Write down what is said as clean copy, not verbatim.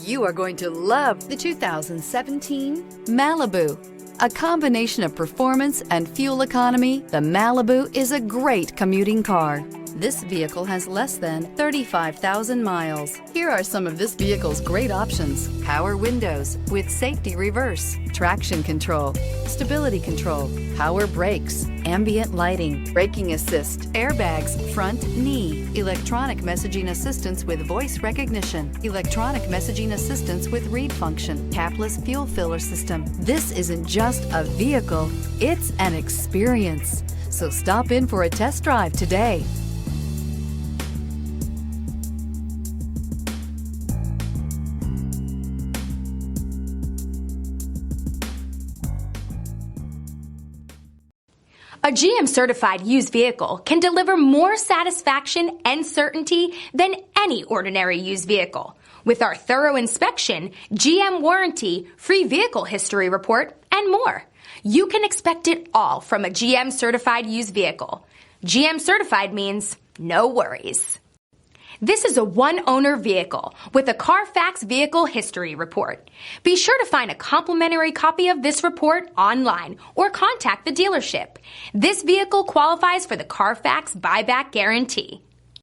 You are going to love the 2017 Malibu. A combination of performance and fuel economy, the Malibu is a great commuting car. This vehicle has less than 35,000 miles. Here are some of this vehicle's great options: power windows with safety reverse, traction control, stability control, power brakes, ambient lighting, braking assist, airbags, front knee, electronic messaging assistance with voice recognition, electronic messaging assistance with read function, capless fuel filler system. This isn't just a vehicle, it's an experience. So stop in for a test drive today. A GM-certified used vehicle can deliver more satisfaction and certainty than any ordinary used vehicle. With our thorough inspection, GM warranty, free vehicle history report, and more. You can expect it all from a GM-certified used vehicle. GM-certified means no worries. This is a one-owner vehicle with a Carfax Vehicle History Report. Be sure to find a complimentary copy of this report online or contact the dealership. This vehicle qualifies for the Carfax Buyback Guarantee.